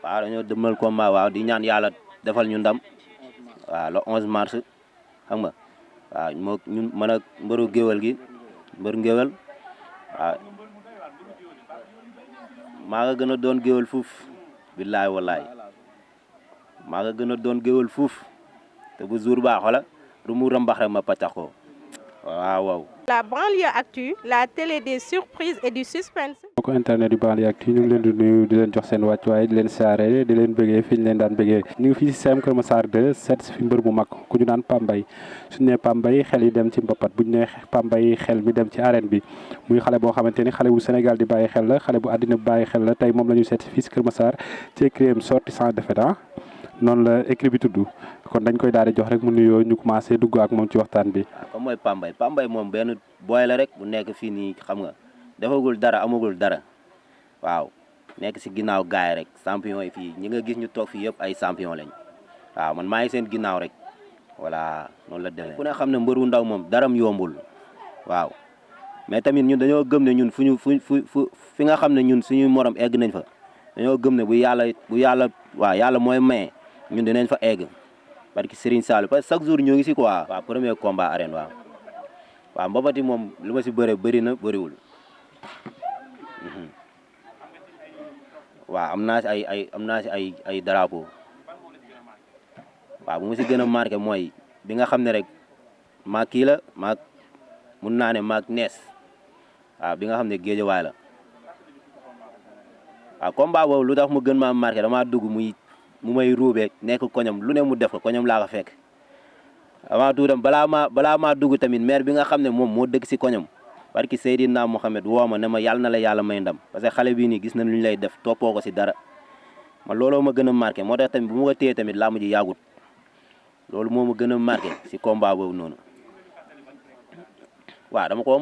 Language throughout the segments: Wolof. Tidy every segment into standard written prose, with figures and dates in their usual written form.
waaw dañoo dëmmal combat waaw di ñaan yàlla defal ñu ndam waaw le 11 mars xam nga waaw moo ñun mën a mbëru géwél gi mbër ngéwél waaw maa nga gën a doon géwél fuuf billaay wallaay maa nga gën a doon géwél fuuf te bu jour baa xola ru mu rambax rek ma paccax ko waaw waaw. La banlieue actu, la télé des surprises et du suspense. mbokku internet yu banlieue actu ñu ngi leen di nuyu di leen jox seen wàccuwaay di leen saare di leen bëggee fi ñu leen daan bëggee ñu ngi fii si CM Kër Massar 2 seet si fi mbër bu mag ku ñu naan Pambay suñu nee Pambay xel yi dem ci mbapat bu ñu nee Pambay xel mi dem ci arène bi muy xale boo xamante ni xale bu Sénégal di bàyyi xel la xale bu àddina bi bàyyi xel la tey moom la ñu seet si fii si Kër Massar ci écurie sortie sans défaite noonu la écurie bi tudd kon dañ koy daal di jox rek mu nuyoo ñu commencé dugg ak moom ci waxtaan bi. waaw comme mooy Pambay moom benn booy la rek bu nekk fii nii xam nga defagul dara amagul dara waaw nekk si ginnaaw gaay rek champion yi fii ñi nga gis ñu toog fii yëpp ay champion lañ waaw man maa ngi seen ginnaaw rek voilà noonu la demee. ku ne xam ne mbër wu ndaw moom daram yombul waaw mais tamit ñun dañoo gëm ne ñun fi nga xam ne ñun suñuy morom egg nañ fa dañoo gëm ne bu yàlla waaw yàlla mooy maye ñun dinañ fa egg parce que Serigne Sall parce que chaque jour ñoo ngi si quoi. waaw premier combat arène waaw mbabati moom lu ma si bëre bëri na bëriwul waaw am naa si ay drapeau waaw bu ma si gën a marqué mooy bi nga xam ne rek maag kii la maag mun naa ne maag nees waaw bi nga xam ne géejawaay la waaw combat boobu lu tax mu gën maa marqué damaa dugg mu may ruubee nekk koñam lu ne mu def ko koñam laa ko fekk avant tout dem balaa maa dugg tamit maire bi nga xam ne moom moo dëkk si koñam parce que Seydina Mohamed woo ma ne ma yàlla na la yàlla may ndam parce que xale bii nii gis na lu ñu lay def toppoo ko si dara man looloo ma gën a marqué moo tax tamit bu ma ko téye tamit làmb ji yàggut loolu moo ma gën a marqué si combat boobu noonu waaw dama ko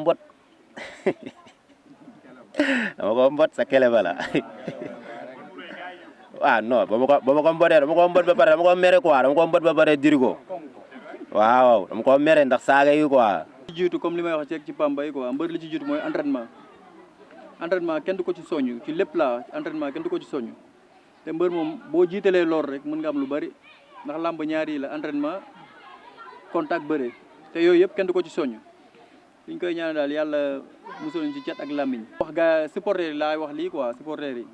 mbot sa kele bala waaw non ba ma ko mbotee dama ko mbot ba pare dama ko mere quoi dama ko mbot ba pare diri ko waaw dama ko mere ndax saaga yi quoi. li ci jiitu comme li may wax ci Pambay quoi mbër li ci jiitu mooy entraînement kenn du ko ci soññ ci lépp laa entraînement kenn du ko ci soññ te mbër moom boo jiitalee lool rek mën nga am lu bari ndax làmb ñaari la entraînement contact bëre te yooyu yëpp kenn du ko ci soññ liñ koy ñaan daal yàlla musul ñu ci cat ak làmmiñ. wax gaa supporter yi laay wax lii quoi supporter yi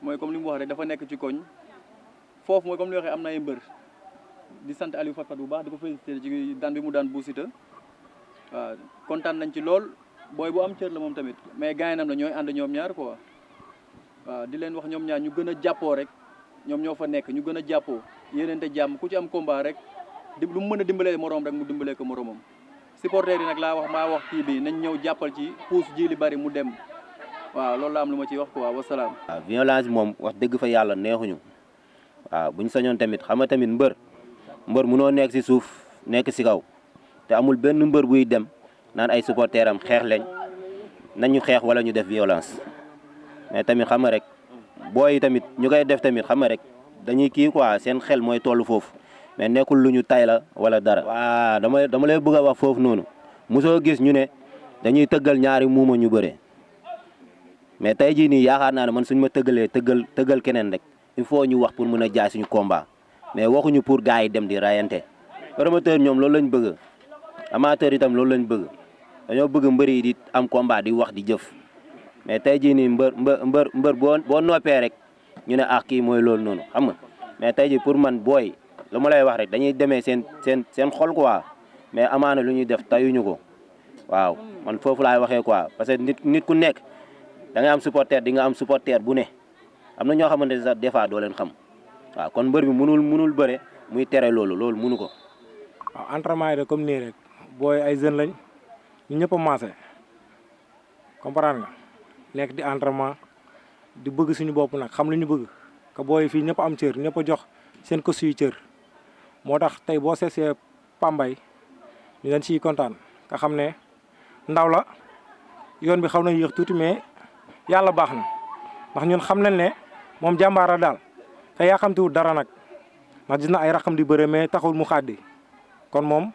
mooy comme li mu wax rek dafa nekk ci koñ foofu mooy comme li waxee am na ay mbër di sant Aliou Fatfat bu baax di ko félicité ci daan bi mu daan Bou Siteu waaw kontaan nañ ci lool booy bu am cër la moom tamit mais gaynam la ñooy ànd ñoom ñaar quoi waaw di leen wax ñoom ñaar ñu gën a jàppoo rek ñoom ñoo fa nekk ñu gën a jàppoo yéeneente jàmm ku ci am combat rek lu mu mën a dimbalee moroom rek mu dimbalee ko moroomam supporter yi nag maa wax kii bi nañ ñëw jàppal ci puus ji li bari mu dem waaw loolu la am lu ma ciy wax quoi wasalaam. waaw violence moom wax dëgg fa yàlla neexuñu waaw buñ sañoon tamit xam nga tamit mbër munoo nekk si suuf nekk si kaw te amul benn mbër buy dem naan ay supporter am xeex leen nañ ñu xeex wala ñu def violence mais tamit xam nga rek booy tamit ñu koy def tamit xam nga rek dañuy kii quoi seen xel mooy toll foofu mais nekkul lu ñu tay la wala dara. waaw dama lay bëgg a wax foofu noonu mosoo gis ñu ne dañuy tëggal ñaari muuma ñu bëre mais tey jii nii yaakaar naa ne man suñ ma tëggal keneen rek il faut ñu wax pour mën a jaay suñu combat mais waxuñu pour gars yi dem di rayante promoteur ñoom loolu lañ bëgg amateur itam loolu lañ bëgg dañoo bëgg mbër yi di am combat di wax di jëf mais tey jii nii mbër boo noppee rek ñu ne ah kii mooy loolu noonu xam nga mais tey jii pour man booy lu ma lay wax rek dañuy demee seen xol quoi mais amaana lu ñuy def tayuñu ko waaw man foofu laay waxee quoi parce que nit ku nekk da ngay am supporter di nga am supporter bu ne am na ñoo xamante ne sax des fois doo leen xam waaw kon mbër bi mënul bëre muy tere loolu mënu ko. waaw entraînement yi de comme nii rek booy ay jeunes lañ ñu ñëpp a maase comprendre nga nekk di entraînement di bëgg suñu bopp nag xam lu ñu bëgg que booy fii ñëpp am cër ñëpp a jox seen ko suy cër moo tax tey boo seesee Pambay ñu leen siy kontaan nga xam ne ndaw la yoon bi xaw na yéex tuuti mais yàlla baax na ndax ñun xam nañ ne moom jàmbaara daal te yaa xamtiwul dara nag ndax gis na ay raxam di bëre mais taxul mu xaddi kon moom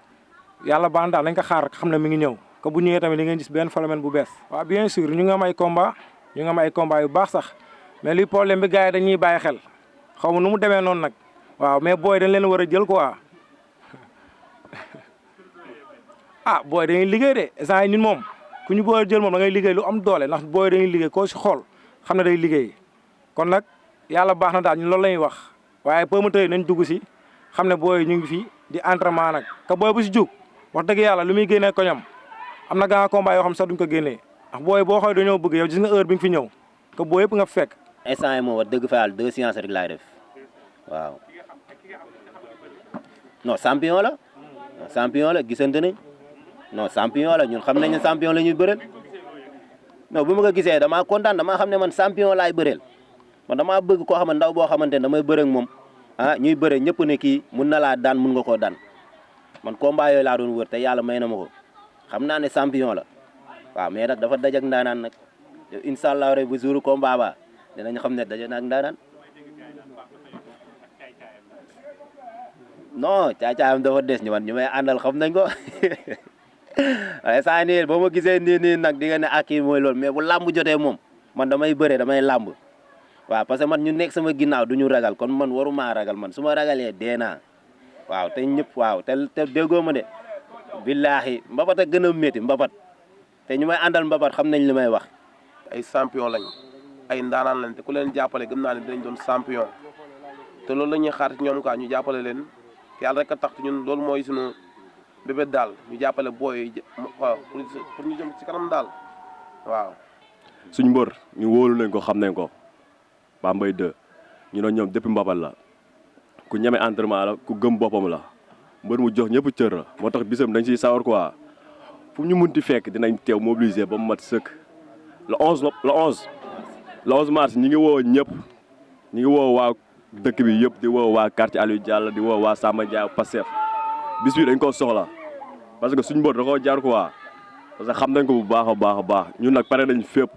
yàlla baax na daal dañ ko xaar xam ne mi ngi ñëw que bu ñëwee tamit di ngeen gis benn phénomène bu bees. waaw bien sûr ñu ngi am ay combat yu baax sax mais li problème bi gars yi dañuy bàyyi xel xaw ma nu mu demee noonu nag waaw mais booy dañ leen war a jël quoi ah booy dañuy liggéey de instant yi ñun moom ku ñu booy jël moom da ngay liggéey lu am doole ndax booy dañuy liggéey koo si xool xam ne day liggéey kon nag yàlla baax na daal ñun loolu la ñuy wax waaye promoteur yi nañ dugg si xam ne booy ñu ngi fi di entraînement nag te booy bu si jug wax dëgg yàlla lu muy génnee koñam am na grand combat yoo xam sax duñ ko génnee ndax booy boo xoolee dañoo bëgg yow gis nga heure bi nga fi ñëw que booy yëpp nga fekk. instant yi moom wax dëgg fa yàlla 2 séances rek laay def waaw non champion la champion la gisante nañ non champion la ñun xam nañ ne champion la ñuy bëreel non bu ma ko gisee damaa kontaan damaa xam ne man champion laay bëreel man damaa bëgg koo xam ne ndaw boo xamante ne damay bëre ak moom ah ñuy bëre ñëpp ne kii mun na laa daan mun nga koo daan man combat yooyu laa doon wër te yàlla may na ma ko xam naa ne champion la waaw mais nag dafa dajak ndaanaan nag te incha allah rek bu jour combat ba dinañ xam ne daje na ak ndaanaan non caacaayam dafa des ñu man ñu may àndal xam nañ ko waaye saa nii ba ma gisee nii nag di nga ne ak kii mooy loolu mais bu làmb jotee moom man damay bëre damay làmb waaw parce que man ñu nekk sama ginnaaw du ñu ragal kon man waruma ragal man su ma ragalee dee naa waaw te ñëpp waaw te déggoo ma de billaahi mbapat a gën a métti mbapat te ñu may àndal mbapat xam nañ li may wax. ay champion lañ ay ndaanaan lañ te ku leen jàppale gëm naa ne dinañ doon champion te loolu la ñuy xaar ci ñoom quoi ñu jàppale leen yàlla rek a tax ñun loolu mooy suñu bébét daal ñu jàppale booy waaw pour ñu jëm ci kanam daal waaw. suñ mbër ñu wóolu nañ ko xam nañ ko Bambey 2 ñu ne ñoom depuis mbapal la ku ñeme entraînement la ku gëm boppam la mbër mu jox ñëpp cër la moo tax bisam dañ siy sawar quoi fu ñu munti fekk dinañ teew mobiliser ba mu mat sëkk le 11 mars ñi ngi woo ñëpp ñi ngi woo waa dëkk bi yëpp di woo waa quartier Aliou Diallo di woo waa Samba Ndiaye Pastef bis bi dañ koo soxla parce que suñ mbër da koo jaar quoi parce que xam nañ ko bu baax a baax a baax ñun nag pare nañ fépp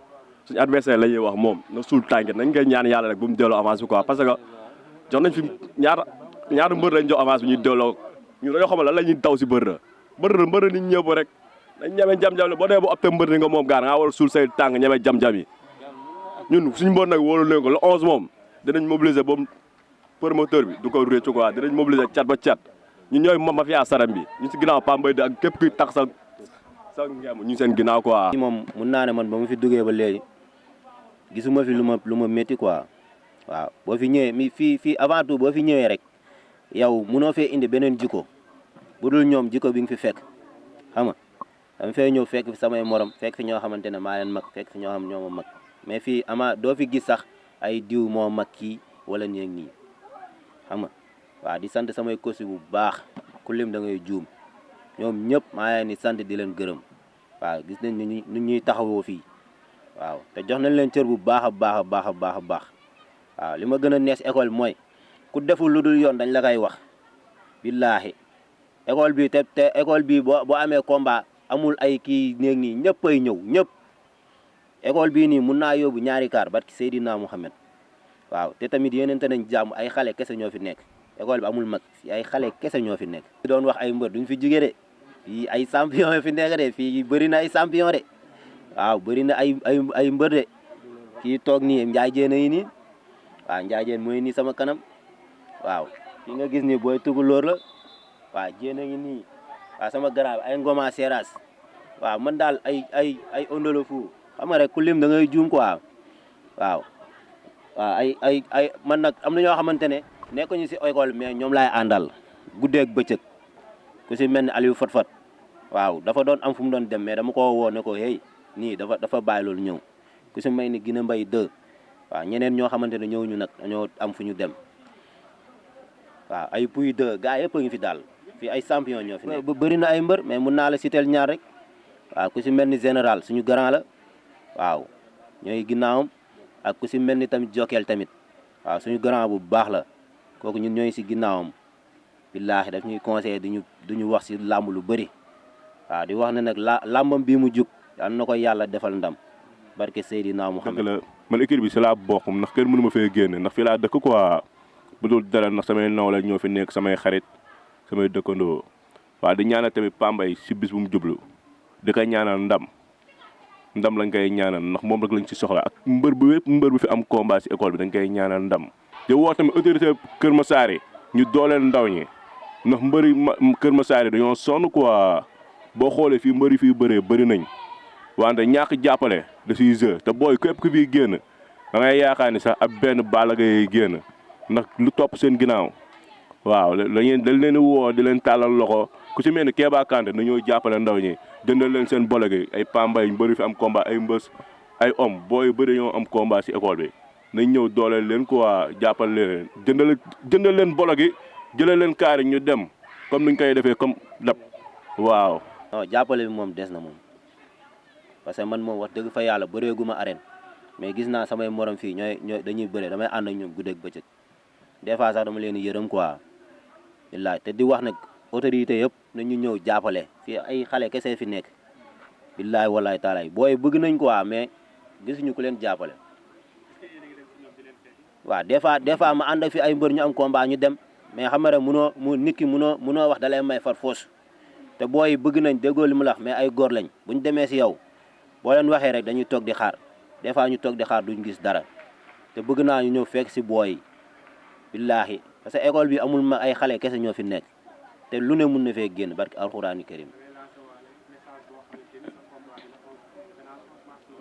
suñu adversaire la ñuy wax moom na suul tànket nañ koy ñaan yàlla rek bu mu delloo avance bi quoi parce que jox nañ fi ñaata mbër lañ jox avance bi ñuy delloo ñun dañoo xamal lan la ñuy daw si mbër nit ñëpp rek dañ ñeme jam-jam boo dee bu opté mbër ni nga moom gaar nga war a suul say tànk ñeme jam-jam yi ñun suñu mbër nag wóolu leen ko le 11 moom dinañ mobiliser boobu promoteur bi du ko réccu quoi dinañ mobiliser cat ba cat ñun ñooy mafia saram bi ñu si ginnaaw Pambay de ak képp kuy tax sa ngem ñu seen ginnaaw quoi. moom mun naa ne man ba mu fi duggee ba léegi gisuma fi lu ma métti quoi waaw boo fi ñëwee fii avant tout boo fi ñëwee rek yow munoo fee indi beneen jikko bu dul ñoom jikko bi nga fi fekk xam nga dama fee ñëw fekk fi samay morom fekk fi ñoo xamante ne maa leen mag fekk fi ñoo xam ñoo ma mag mais fii doo fi gis sax ay diw moo mag kii wala nii xam nga waaw di sant samay kosi bu baax ku lim da ngay juum ñoom ñëpp maa leen di sant di leen gërëm waaw gis nañ ni ñuy taxawoo fii waaw te jox nañ leen cër bu baax a baax waaw li ma gën a neex école mooy ku deful lu dul yoon dañ la koy wax billaahi école bi te école bi boo amee combat amul ay kii néeg nii ñëpp ay ñëw ñëpp école bii nii mun naa yóbbu ñaari kaar barki Seydina Mouhamed waaw te tamit yéenante nañ jàmm ay xale kese ñoo fi nekk école bi amul mag ay xale kese ñoo fi nekk. doon wax ay mbër duñ fi jugee de fii ay champion yoo fi nekk de fii bëri na ay champion de waaw bëri na ay mbër de kii toog nii Ndiaye Diène yi nii waaw Ndiaye Diène mooy nii sama kanam waaw fii nga gis ni booy tukulóor la waaw Diène yi nii waaw sama garab ay Ngoma Seras waaw man daal ay ondolo fu xam nga rek ku lim da ngay juum quoi waaw ay man nag am na ñoo xamante ne nekkuñu si école mais ñoom laay àndal guddeeg bëccëg ku si mel ni Aliou Fat waaw dafa doon am fu mu doon dem mais dama ko woo ne ko hey nii dafa bàyyi loolu ñëw ku si may ni Guinée Mbaye 2 waaw ñeneen ñoo xamante ne ñëw ñu nag dañoo am fu ñu dem waaw ay Pouy 2 gars yëpp a ngi fi daal fii ay champion ñoo fi nekk. bëri na ay mbër mais mun naa la citer ñaar rek waaw ku si mel ni général suñu grand la waaw ñooy ginnaawam ak ku si mel ni tamit Jokkel tamit waaw suñu grand bu baax la kooku ñun ñooy si ginnaawam billaahi daf ñuy conseillé duñu wax si làmb lu bëri waaw di wax ne nag làmbam bii mu jug yal na ko yàlla defal ndam barke Seydina Muhammad. dëgg la man équipe bi si laa bokk ndax kenn mënu ma fee génne ndax fii laa dëkk quoi bu dul dara ndax samay nawle ñoo fi nekk samay xarit samay dëkkandoo waaw di ñaanal tamit Pambay si bis bu mu jublu di koy ñaanal ndam lañ koy ñaanal ndax moom rek lañ ci soxla ak mbër bu fi am combat si école bi dañ koy ñaanal ndam di woo tamit autorité Kër Massar yi ñu dooleel ndaw ñi ndax mbëri Kër Massar yi dañoo sonn quoi boo xoolee fii mbëri fii bëree bëri nañ wante ñàkk jàppale da siy jeu te booy képp ku fiy génn da ngay yaakaar ni sax ab benn Balla Gaye génn ndax lu topp seen ginnaaw waaw dañ leen woo di leen tàllal loxo ku si mel ni Kéba Kanté na ñoo jàppale ndaw ñi jëndal leen seen bolo gi ay pambay mbëri fi am combat ay mbës ay homme booy bëri ñoo am combat si école bi nañ ñëw dooleel leen quoi jàppale leen jëndal leen bolo gi jëlee leen kaari ñu dem comme nuñ koy defee comme dab waaw. non jàppale bi moom des na moom parce que man moom wax dëgg fa yàlla bëreeguma arène mais gis naa samay morom fii ñooy dañuy bëre damay ànd ak ñoom guddeeg bëccëg des fois sax dama leen di yërëm quoi billaay te di wax nag autorité yëpp nañu ñëw jàppale fii ay xale kese fi nekk billaay wallaay taalaay booy bëgg nañ quoi mais gisuñu ku leen jàppale waaw des fois ma ànd ak fi ay mbër ñu am combat ñu dem mais xam nga rek nit ki munoo wax da lay may far foos te booy bëgg nañ déggoo li mu la wax mais ay góor lañ bu ñu demee si yow boo leen waxee rek dañuy toog di xaar des fois ñu toog di xaar duñ gis dara te bëgg naa ñu ñëw fekk si booy yi billaahi parce que école bi amul ma ay xale kese ñoo fi nekk te lu ne mun na fee génn barki alxuraani karim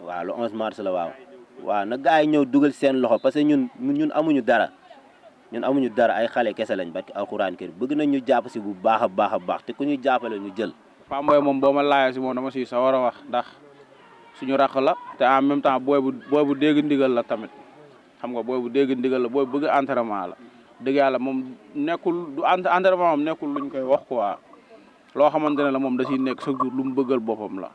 waaw le 11 mars la waaw na gars yi ñëw dugal seen loxo parce que ñun amuñu dara ay xale kese lañ barki alxuraani karim bëgg nañ ñu jàpp si bu baax a baax te ku ñu jàppale ñu jël. Pamboy moom boo ma laajee si moom dama si sa war a wax ndax suñu rakk la te en même temps booy bu dégg ndigal la tamit xam nga booy bu dégg ndigal la booy bëgg entraînement la dëgg yàlla moom nekkul du entraînement moom nekkul luñ koy wax quoi loo xamante ne la moom da siy nekk chaque jour lu mu bëggal boppam la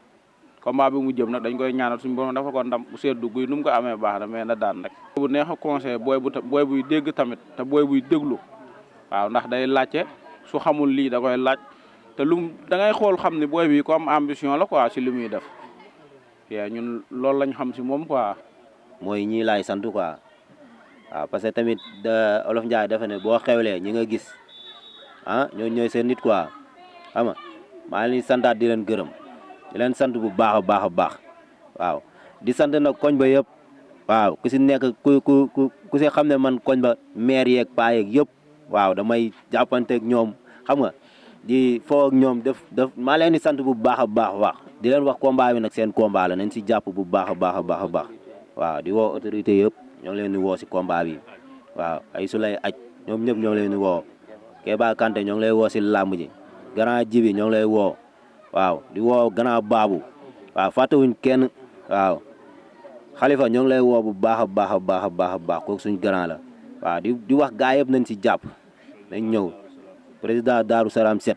combat bi mu jëm nag dañ koy ñaanal suñu borom dafa ko ndam bu seddu guy nu mu ko amee baax na mais na daan rek. bu neex a conseil booy buy dégg tamit te booy buy déglu waaw ndax day laajte su xamul lii da koy laaj te da ngay xool xam ni booy bi ko am ambition la quoi si li muy def ñun loolu lañ xam si moom quoi. mooy ñii laay sant quoi waaw parce que tamit Olof Ndiaye dafa ne boo xewlee ñi nga gis ñooy seen nit quoi xam nga maa ngi leen di santaat di leen gërëm di leen sant bu baax a baax waaw di sant nag koñ ba yëpp waaw ku si nekk ku si xam ne man koñ ba maire yeeg paa yeeg yëpp waaw damay jàppanteeg ñoom xam nga di foo ak ñoom def maa leen di sant bu baax a baax di leen wax combat bi nag seen combat la nañ si jàpp bu baax a baax waaw di woo autorité yëpp ñoo ngi leen di woo si combat bi waaw ay Sulay aj ñoom ñëpp ñoo ngi leen di woo Kéba Kanté ñoo ngi lay woo si làmb ji grand Jibi ñoo ngi lay woo waaw di woo grand Babou waaw fàttewuñ kenn waaw Khalifa ñoo ngi lay woo bu baax a baax kooku suñ grand la waaw di wax gaa yëpp nañ si jàpp nañ ñëw président Darou Salam 7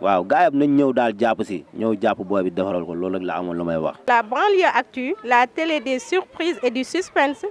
waaw gaa yëpp nañ ñëw daal jàpp si ñëw jàpp booy bi defaral ko loolu rek la amoon lu may wax. La banlieue actu, la télé des surprises et du suspense.